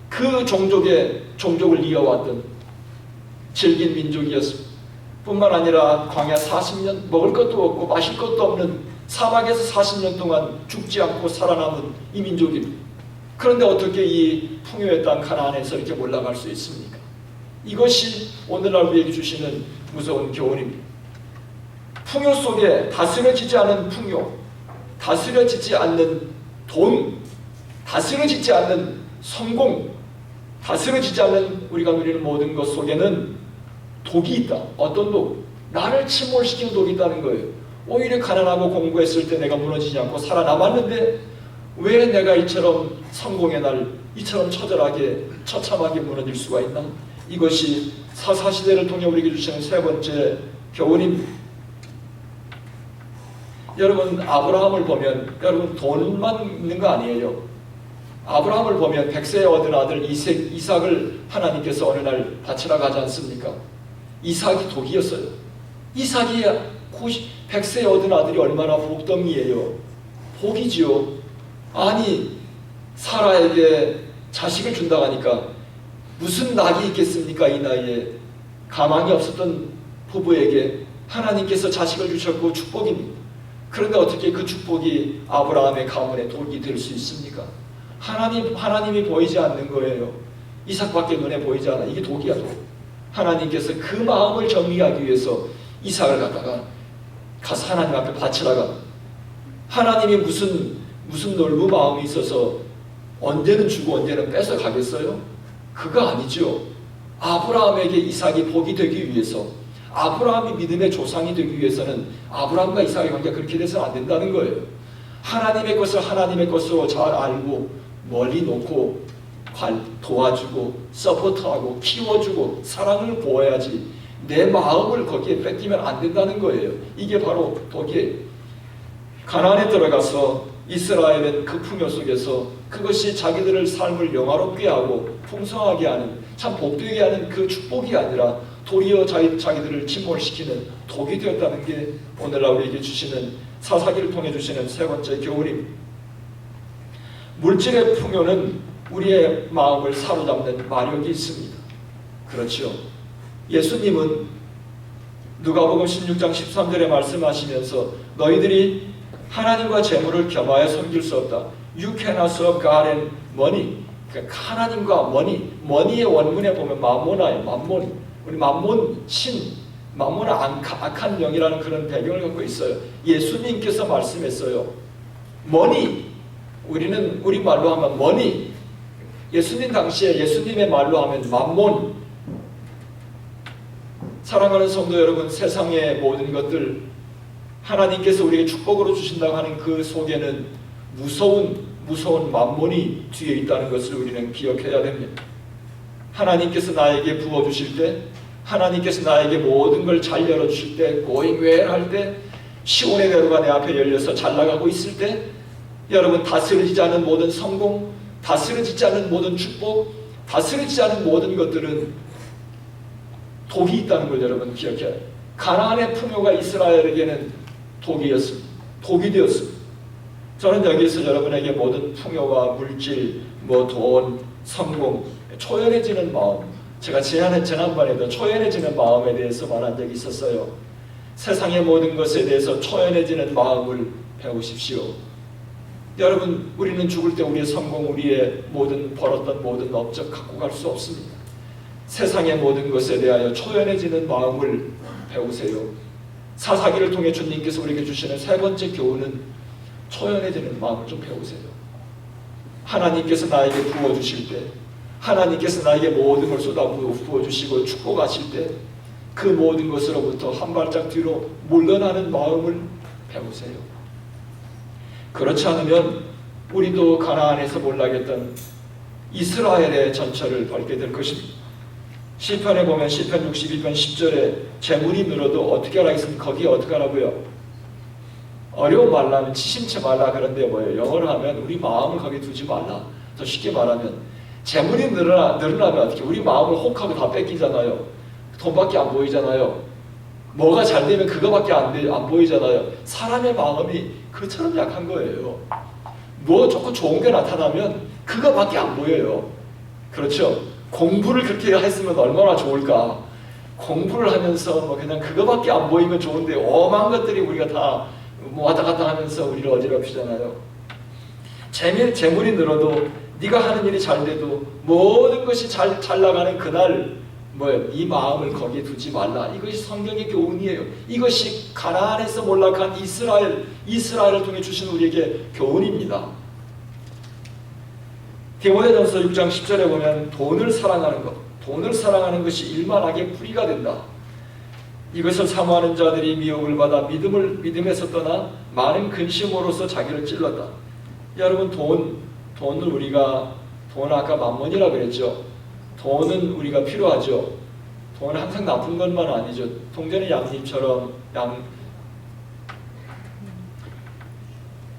그 종족을 이어왔던 질긴 민족이었습니다. 뿐만 아니라 광야 40년 먹을 것도 없고 마실 것도 없는 사막에서 40년 동안 죽지 않고 살아남은 이 민족입니다. 그런데 어떻게 이 풍요의 땅 가나안에서 이렇게 올라갈 수 있습니까? 이것이 오늘날 우리에게 주시는 무서운 교훈입니다. 풍요 속에 다스려지지 않은 풍요, 다스려지지 않는 돈, 다스려지지 않는 성공, 다스려지지 않는 우리가 누리는 모든 것 속에는 독이 있다. 어떤 독? 나를 침몰시키는 독이 있다는 거예요. 오히려 가난하고 공부했을 때 내가 무너지지 않고 살아남았는데 왜 내가 이처럼 성공의 날 이처럼 처참하게 무너질 수가 있나? 이것이 사사시대를 통해 우리에게 주시는 세 번째 교훈입니다. 여러분, 아브라함을 보면 여러분 돈만 있는 거 아니에요. 아브라함을 보면 100세에 얻은 아들 이삭을 하나님께서 어느 날 바치라고 하지 않습니까? 이삭이 독이었어요. 이삭이 100세에 얻은 아들이 얼마나 복덩이에요. 복이지요. 아니 사라에게 자식을 준다고 하니까 무슨 낙이 있겠습니까? 이 나이에 가망이 없었던 부부에게 하나님께서 자식을 주셨고 축복입니다. 그런데 어떻게 그 축복이 아브라함의 가문의 독이 될 수 있습니까? 하나님이 보이지 않는 거예요. 이삭밖에 눈에 보이지 않아. 이게 독이야, 독. 하나님께서 그 마음을 정리하기 위해서 이삭을 갖다가 가서 하나님 앞에 바치라가. 하나님이 무슨 넓은 마음이 있어서 언제는 주고 언제는 뺏어 가겠어요? 그거 아니죠. 아브라함에게 이삭이 복이 되기 위해서, 아브라함이 믿음의 조상이 되기 위해서는 아브라함과 이삭의 관계가 그렇게 돼서는 안 된다는 거예요. 하나님의 것을 하나님의 것으로 잘 알고 멀리 놓고 도와주고 서포트하고 키워주고 사랑을 보여야지 내 마음을 거기에 뺏기면 안 된다는 거예요. 이게 바로 독이에요. 가나안에 들어가서 이스라엘은 그 풍요 속에서 그것이 자기들의 삶을 영화롭게 하고 풍성하게 하는, 참 복되게 하는 그 축복이 아니라 도리어 자기들을 침몰시키는 독이 되었다는 게 오늘날 우리에게 주시는, 사사기를 통해 주시는 세 번째 교훈입니다. 물질의 풍요는 우리의 마음을 사로잡는 마력이 있습니다. 그렇죠. 예수님은 누가복음 16장 13절에 말씀하시면서 너희들이 하나님과 재물을 겸하여 섬길 수 없다. You cannot serve God and money. 그러니까 하나님과 머니의 원문에 보면 맘모나예요. 맘몬. 우리 맘몬 맘몬은 악한 영이라는 그런 배경을 갖고 있어요. 예수님께서 말씀했어요. 머니. 우리는 우리 말로 하면 머니. 예수님 당시에 예수님의 말로 하면 맘몬. 사랑하는 성도 여러분, 세상의 모든 것들 하나님께서 우리에게 축복으로 주신다고 하는 그 속에는 무서운 맘몬이 뒤에 있다는 것을 우리는 기억해야 됩니다. 하나님께서 나에게 부어주실 때, 하나님께서 나에게 모든 걸 잘 열어주실 때, going well 할 때, 시온의 대로가 내 앞에 열려서 잘 나가고 있을 때, 여러분 다스려지지 않은 모든 성공, 다스려지지 않은 모든 축복, 다스려지지 않은 모든 것들은 독이 있다는 걸 여러분 기억해야 해요. 가나안의 풍요가 이스라엘에게는 독이었습니다. 독이 되었습니다. 저는 여기서 여러분에게 모든 풍요와 물질, 돈, 성공, 초연해지는 마음, 제가 지난번에도 초연해지는 마음에 대해서 말한 적이 있었어요. 세상의 모든 것에 대해서 초연해지는 마음을 배우십시오. 여러분, 우리는 죽을 때 우리의 성공, 우리의 벌었던 모든 업적 갖고 갈 수 없습니다. 세상의 모든 것에 대하여 초연해지는 마음을 배우세요. 사사기를 통해 주님께서 우리에게 주시는 세 번째 교훈은 초연해지는 마음을 좀 배우세요. 하나님께서 나에게 부어주실 때, 하나님께서 나에게 모든 걸 쏟아 부어주시고 축복하실 때 그 모든 것으로부터 한 발짝 뒤로 물러나는 마음을 배우세요. 그렇지 않으면 우리도 가나안에서 몰락했던 이스라엘의 전철을 밟게 될 것입니다. 시편에 보면 시편 62편 10절에 재물이 늘어도 어떻게 하라겠습니까? 거기에 어떻게 하라고요? 어려워 말라면 치심치 말라. 그런데 뭐예요? 영어로 하면 우리 마음을 거기에 두지 말라. 더 쉽게 말하면 재물이 늘어나면 어떻게? 우리 마음을 혹하고 다 뺏기잖아요. 돈밖에 안 보이잖아요. 뭐가 잘 되면 그거밖에 안 보이잖아요. 사람의 마음이 그처럼 약한 거예요. 뭐 조금 좋은 게 나타나면 그거밖에 안 보여요. 그렇죠? 공부를 그렇게 했으면 얼마나 좋을까. 공부를 하면서 그냥 그거밖에 안 보이면 좋은데 엄한 것들이 우리가 다 왔다 갔다 하면서 우리를 어지럽히잖아요. 재물이 늘어도 네가 하는 일이 잘 돼도 모든 것이 잘 나가는 그날 이 마음을 거기에 두지 말라. 이것이 성경의 교훈이에요. 이것이 가나안에서 몰락한 이스라엘을 통해 주신 우리에게 교훈입니다. 디모데전서 6장 10절에 보면 돈을 사랑하는 것이 일만하게 불의가 된다. 이것을 사모하는 자들이 미혹을 받아 믿음에서 떠나 많은 근심으로써 자기를 찔렀다. 여러분, 돈을 아까 만몬이라 그랬죠. 돈은 우리가 필요하죠. 돈은 항상 나쁜 것만 아니죠. 동전의 양님처럼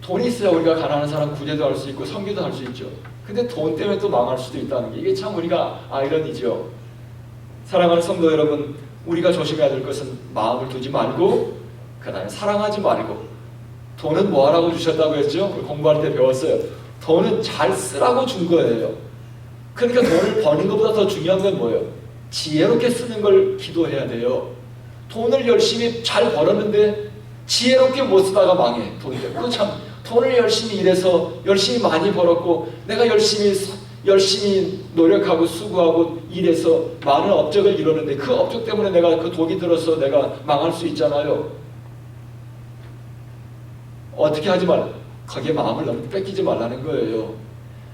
돈이 있어야 우리가 가난한 사람 구제도 할 수 있고 선교도 할 수 있죠. 근데 돈 때문에 또 망할 수도 있다는 게, 이게 참 우리가 아이러니죠. 사랑하는 성도 여러분, 우리가 조심해야 될 것은 마음을 두지 말고, 그 다음에 사랑하지 말고. 돈은 뭐 하라고 주셨다고 했죠? 공부할 때 배웠어요. 돈은 잘 쓰라고 준 거예요. 그러니까 돈을 버는 것보다 더 중요한 건 뭐예요? 지혜롭게 쓰는 걸 기도해야 돼요. 돈을 열심히 잘 벌었는데 지혜롭게 못 쓰다가 망해. 돈 때문에. 그 참, 돈을 열심히 일해서 열심히 많이 벌었고, 내가 열심히 노력하고 수고하고 일해서 많은 업적을 이루는데, 그 업적 때문에 내가 그 독이 들어서 내가 망할 수 있잖아요. 어떻게 하지 말, 거기에 마음을 너무 뺏기지 말라는 거예요.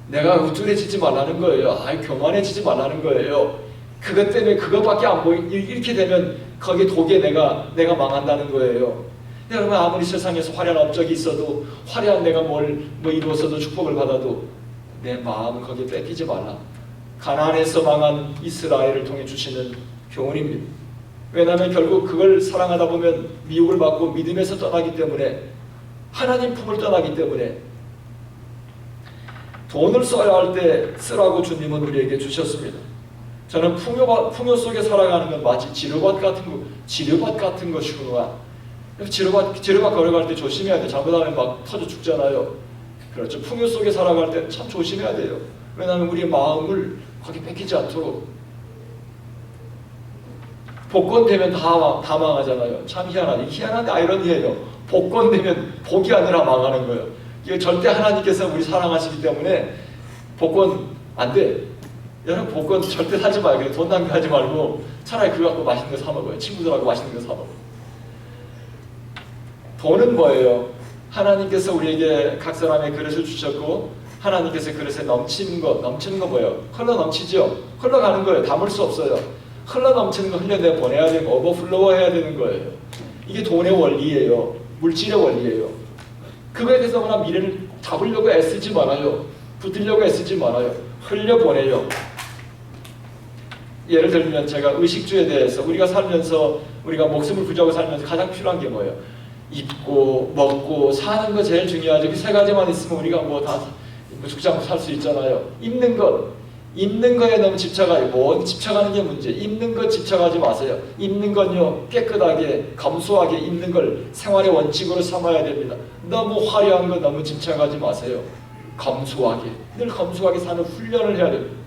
내가 우쭐해지지 말라는 거예요. 교만해지지 말라는 거예요. 그것 때문에 그것밖에 안 보이, 이렇게 되면 거기에 독에 내가 망한다는 거예요. 여러분, 아무리 세상에서 화려한 업적이 있어도, 화려한 내가 뭘 이루어서도, 축복을 받아도 내 마음을 거기에 뺏기지 말라. 가나안에서 망한 이스라엘을 통해 주시는 교훈입니다. 왜냐하면 결국 그걸 사랑하다 보면 미혹을 받고 믿음에서 떠나기 때문에, 하나님 품을 떠나기 때문에, 돈을 써야 할 때 쓰라고 주님은 우리에게 주셨습니다. 저는 풍요 속에 살아가는 건 마치 지뢰밭 같은 것이구나. 지뢰밭 걸어갈 때 조심해야 돼. 잘못하면 막 터져 죽잖아요. 그렇죠. 풍요 속에 살아갈 때 참 조심해야 돼요. 왜냐하면 우리의 마음을 거기 뺏기지 않도록. 복권 되면 다 망하잖아요. 참 희한한 아이러니예요. 복권 되면 복이 아니라 망하는 거예요. 이거 절대 하나님께서 우리 사랑하시기 때문에 복권 안 돼. 여러분, 복권 절대 사지 말고, 돈 낭비하지 말고 차라리 그거 갖고 맛있는 거 사 먹어요. 친구들하고 맛있는 거 사 먹어요. 돈은 뭐예요? 하나님께서 우리에게 각 사람의 그릇을 주셨고, 하나님께서 그릇에 넘치는 거 뭐예요? 흘러 넘치죠? 흘러가는 거예요. 담을 수 없어요. 흘러 넘치는 거 흘려내 보내야 되고, 오버플로우 해야 되는 거예요. 이게 돈의 원리예요. 물질의 원리예요. 그거에 대해서 너무나 미래를 잡으려고 애쓰지 말아요. 붙으려고 애쓰지 말아요. 흘려보내요. 예를 들면 제가 의식주에 대해서 우리가 살면서, 우리가 목숨을 부지하고 살면서 가장 필요한 게 뭐예요? 입고 먹고 사는 거 제일 중요하죠. 그 세 가지만 있으면 우리가 죽지 않고 살 수 있잖아요. 입는 거에 너무 집착하는 게 문제. 입는 것 집착하지 마세요. 입는 건요, 깨끗하게 검소하게 입는 걸 생활의 원칙으로 삼아야 됩니다. 너무 화려한 거 너무 집착하지 마세요. 검소하게, 늘 검소하게 사는 훈련을 해야 됩니다.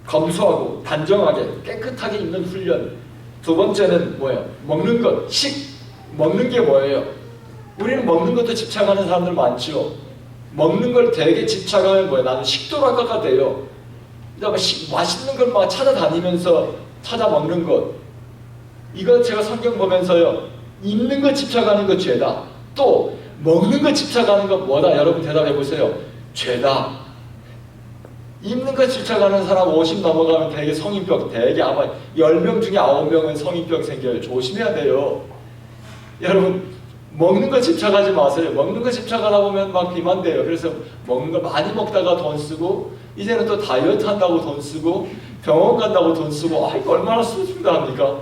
검소하고 단정하게 깨끗하게 입는 훈련. 두 번째는 뭐예요? 먹는 것. 먹는 게 뭐예요? 우리는 먹는 것도 집착하는 사람들 많죠. 먹는 걸 되게 집착하면 뭐예요? 나는 식도락가가 돼요. 맛있는 걸 막 찾아다니면서 찾아 먹는 것. 이거 제가 성경 보면서요, 입는 거 집착하는 거 죄다. 또 먹는 거 집착하는 거 뭐다? 여러분 대답해 보세요. 죄다. 입는 거 집착하는 사람 50 넘어가면 되게 성인병, 되게 아마 10명 중에 9명은 성인병 생겨요. 조심해야 돼요. 여러분, 먹는 거 집착하지 마세요. 먹는 거 집착하다 보면 막 비만돼요. 그래서 먹는 거 많이 먹다가 돈 쓰고, 이제는 또 다이어트 한다고 돈 쓰고, 병원 간다고 돈 쓰고, 이거 얼마나 수준다 합니까?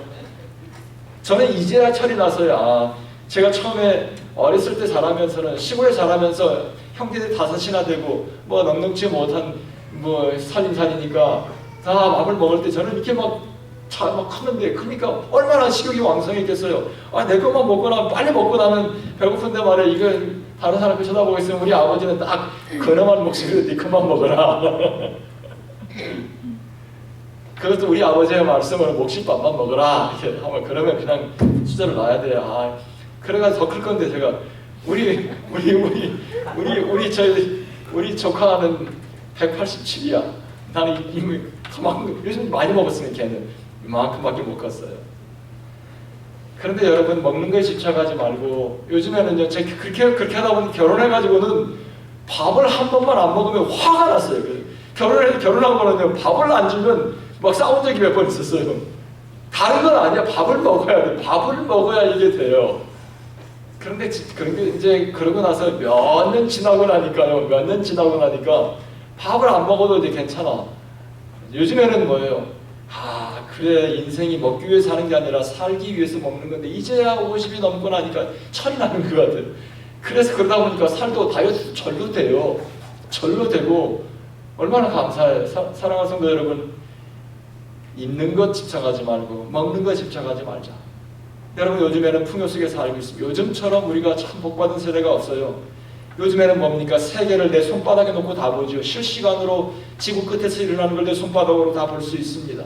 저는 이제야 철이 나서요. 제가 처음에 어렸을 때 자라면서는, 시골에 자라면서 형제들 5이나 되고 넉넉지 못한 살림살이니까 다 밥을 먹을 때 저는 이렇게 막 컸는데, 그러니까 얼마나 식욕이 왕성했겠어요. 내 것만 먹고 나면, 빨리 먹고 나면 배고픈데 말이야. 이거 다른 사람 쳐다보고 있으면 우리 아버지는 딱 근엄한 목소리로 네 그만 먹어라. 그것도 우리 아버지의 말씀으로 목식밥만 먹어라 이렇게 하면, 그러면 그냥 수저를 놔야 돼요. 그래가지고 더 클 건데, 제가 우리 조카는 187이야. 나는 이미 그만큼, 요즘 많이 먹었으면 걔는 이만큼밖에 못 컸어요. 그런데 여러분, 먹는 거에 집착하지 말고, 요즘에는요, 제가 그렇게 하다 보니 결혼해가지고는 밥을 한 번만 안 먹으면 화가 났어요. 결혼하고는 밥을 안 주면 막 싸운 적이 몇 번 있었어요. 다른 건 아니야. 밥을 먹어야 돼. 밥을 먹어야 이게 돼요. 그런데 이제 그러고 나서 몇 년 지나고 나니까 밥을 안 먹어도 이제 괜찮아. 요즘에는 뭐예요? 그래, 인생이 먹기 위해서 사는 게 아니라 살기 위해서 먹는 건데, 이제야 50이 넘고 나니까 철이 나는 것 같아요. 그래서 그러다 보니까 살도 다이어트도 절로 돼요. 절로 되고 얼마나 감사해요. 사랑하는 성도 여러분, 입는 것 집착하지 말고 먹는 것 집착하지 말자. 여러분, 요즘에는 풍요 속에 살고 있습니다. 요즘처럼 우리가 참 복받은 세대가 없어요. 요즘에는 뭡니까? 세계를 내 손바닥에 놓고 다 보죠. 실시간으로 지구 끝에서 일어나는 걸 내 손바닥으로 다 볼 수 있습니다.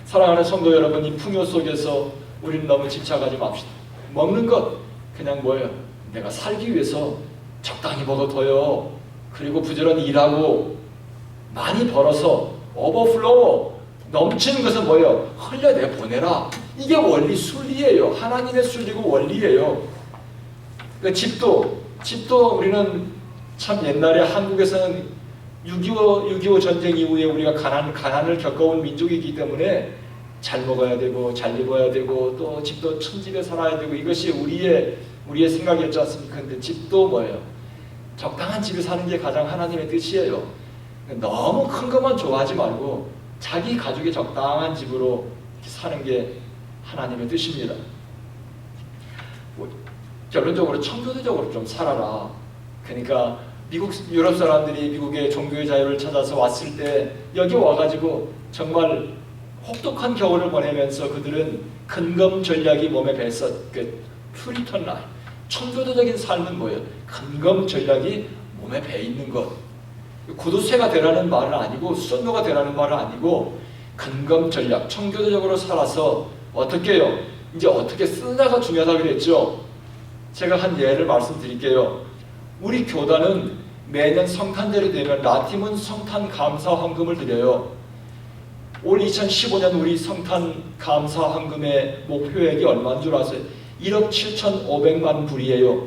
사랑하는 성도 여러분, 이 풍요 속에서 우리는 너무 집착하지 맙시다. 먹는 것 그냥 뭐예요? 내가 살기 위해서 적당히 먹어둬요. 그리고 부지런히 일하고 많이 벌어서 오버플로우, 넘치는 것은 뭐예요? 흘려내보내라. 이게 원리 순리예요. 하나님의 순리고 원리예요. 그러니까 집도 우리는 참 옛날에 한국에서는 6.25 전쟁 이후에 우리가 가난을 겪어온 민족이기 때문에 잘 먹어야 되고 잘 입어야 되고 또 집도 층집에 살아야 되고 이것이 우리의 생각이었지 않습니까? 근데 집도 뭐예요? 적당한 집에 사는 게 가장 하나님의 뜻이에요. 너무 큰 것만 좋아하지 말고 자기 가족의 적당한 집으로 사는 게 하나님의 뜻입니다. 결론적으로 청교도적으로 좀 살아라. 그러니까 유럽 사람들이 미국의 종교의 자유를 찾아서 왔을 때 여기 와가지고 정말 혹독한 겨울을 보내면서 그들은 근검 전략이 몸에 배서 퓨리턴 라이프, 청교도적인 삶은 뭐예요? 근검 전략이 몸에 배 있는 것. 구두쇠가 되라는 말은 아니고 수전도가 되라는 말은 아니고 근검 전략, 청교도적으로 살아서 어떻게 해요? 이제 어떻게 쓰냐가 중요하다고 그랬죠. 제가 한 예를 말씀드릴게요. 우리 교단은 매년 성탄절이 되면 라팀은 성탄 감사 헌금을 드려요. 올 2015년 우리 성탄 감사 헌금의 목표액이 얼마인 줄 아세요? 1억 7,500만 불이에요.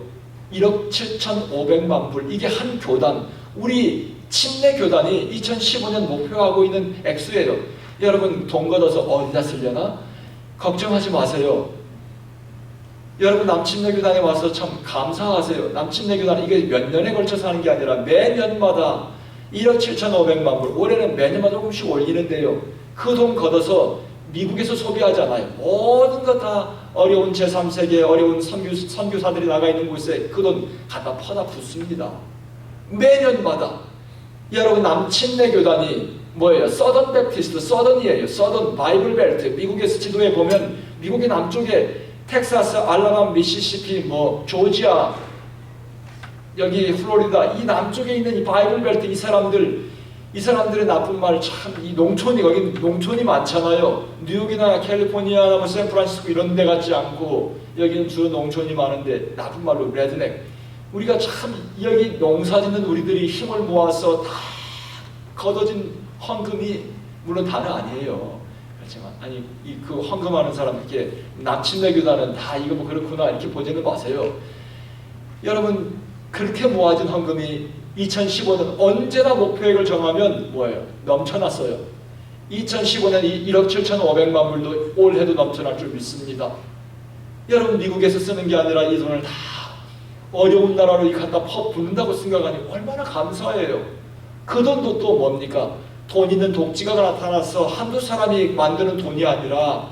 1억 7,500만 불. 이게 한 교단, 우리 침례 교단이 2015년 목표하고 있는 액수예요. 여러분, 돈 걷어서 어디다 쓰려나? 걱정하지 마세요. 여러분, 남침례교단에 와서 참 감사하세요. 남침례교단은 이게 몇 년에 걸쳐서 하는 게 아니라 매년마다 1억 7,500만 불, 올해는 매년마다 조금씩 올리는데요. 그 돈 걷어서 미국에서 소비하잖아요. 모든 것 다 어려운 제3세계 어려운 선교사들이 나가 있는 곳에 그 돈 갖다 퍼다 붓습니다. 매년마다. 여러분, 남침례교단이 뭐예요? 서던 베프티스트, 서던이에요. 서던 바이블 벨트. 미국에서 지도에 보면 미국의 남쪽에 텍사스, 알라바마, 미시시피, 조지아, 여기 플로리다, 이 남쪽에 있는 이 바이블 벨트, 이 사람들의 나쁜 말 참, 이 농촌이, 거기 농촌이 많잖아요. 뉴욕이나 캘리포니아나 샌프란시스코 이런 데 같지 않고 여기는 주로 농촌이 많은데 나쁜 말로 레드넥. 우리가 참 여기 농사 짓는 우리들이 힘을 모아서 다 걷어진 헌금이 물론 다는 아니에요. 그렇지만 그 헌금하는 사람 이렇게 남침례교단은 다 이거 그렇구나 이렇게 보지는 마세요. 여러분, 그렇게 모아진 헌금이 2015년 언제나 목표액을 정하면 뭐예요? 넘쳐났어요. 2015년 1억 7,500만 불도 올해도 넘쳐날 줄 믿습니다. 여러분, 미국에서 쓰는 게 아니라 이 돈을 다 어려운 나라로 갖다 붓는다고 생각하니 얼마나 감사해요. 그 돈도 또 뭡니까? 돈 있는 독지가 나타나서 한두 사람이 만드는 돈이 아니라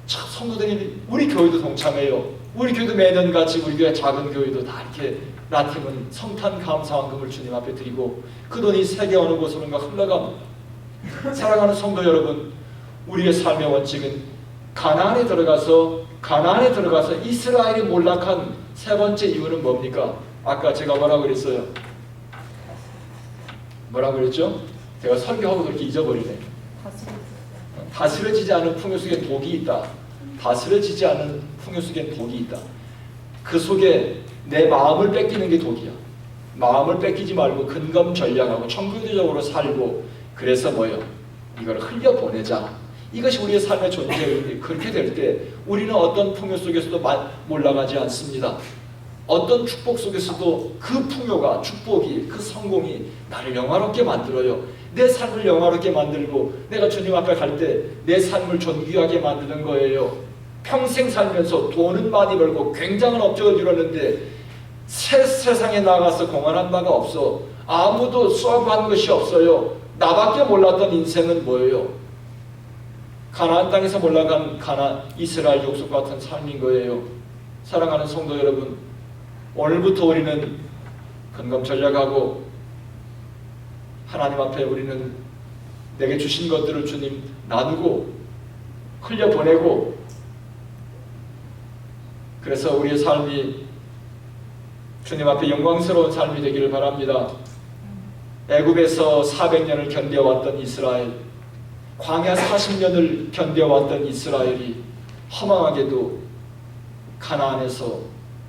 참 성도들이, 우리 교회도 동참해요. 우리 교회도 매년 같이 우리 교회 작은 교회도 다 이렇게 라팀은 성탄 감사 헌금을 주님 앞에 드리고 그 돈이 세계 어느 곳으로인가 흘러갑니다. 사랑하는 성도 여러분, 우리의 삶의 원칙은 가나안에 들어가서 이스라엘이 몰락한 세 번째 이유는 뭡니까? 아까 제가 뭐라고 그랬어요? 뭐라고 그랬죠? 제가 설교하고 그렇게 잊어버리네. 다스려지지 않은 풍요 속에 독이 있다. 다스려지지 않은 풍요 속에 독이 있다. 그 속에 내 마음을 뺏기는 게 독이야. 마음을 뺏기지 말고 근검 전략하고 청교도적으로 살고, 그래서 뭐예요? 이걸 흘려보내자. 이것이 우리의 삶의 존재인데, 그렇게 될 때 우리는 어떤 풍요 속에서도 몰락하지 않습니다. 어떤 축복 속에서도 그 풍요가, 축복이, 그 성공이 나를 영화롭게 만들어요. 내 삶을 영화롭게 만들고 내가 주님 앞에 갈 때 내 삶을 존귀하게 만드는 거예요. 평생 살면서 돈은 많이 벌고 굉장한 업적을 이뤘는데 세상에 나가서 공헌한 바가 없어. 아무도 수업한 것이 없어요. 나밖에 몰랐던 인생은 뭐예요? 가나안 땅에서 몰락한 이스라엘 족속 같은 삶인 거예요. 사랑하는 성도 여러분, 오늘부터 우리는 건강전략하고 하나님 앞에 우리는 내게 주신 것들을 주님 나누고 흘려보내고, 그래서 우리의 삶이 주님 앞에 영광스러운 삶이 되기를 바랍니다. 애굽에서 400년을 견뎌왔던 이스라엘, 광야 40년을 견뎌왔던 이스라엘이 허망하게도 가나안에서,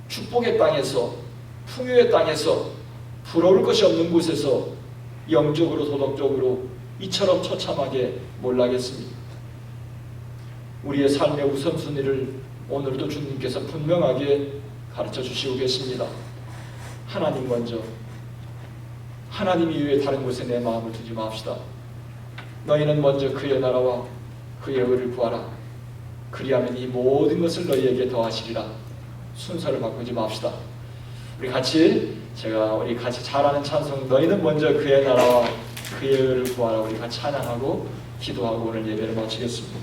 축복의 땅에서, 풍요의 땅에서, 부러울 것이 없는 곳에서 영적으로 도덕적으로 이처럼 처참하게 몰락했습니다. 우리의 삶의 우선순위를 오늘도 주님께서 분명하게 가르쳐 주시고 계십니다. 하나님 먼저, 하나님 이외에 다른 곳에 내 마음을 두지 맙시다. 너희는 먼저 그의 나라와 그의 의를 구하라. 그리하면 이 모든 것을 너희에게 더하시리라. 순서를 바꾸지 맙시다. 우리 같이 잘하는 찬송, 너희는 먼저 그의 나라와 그의 의를 구하라, 우리 같이 찬양하고 기도하고 오늘 예배를 마치겠습니다.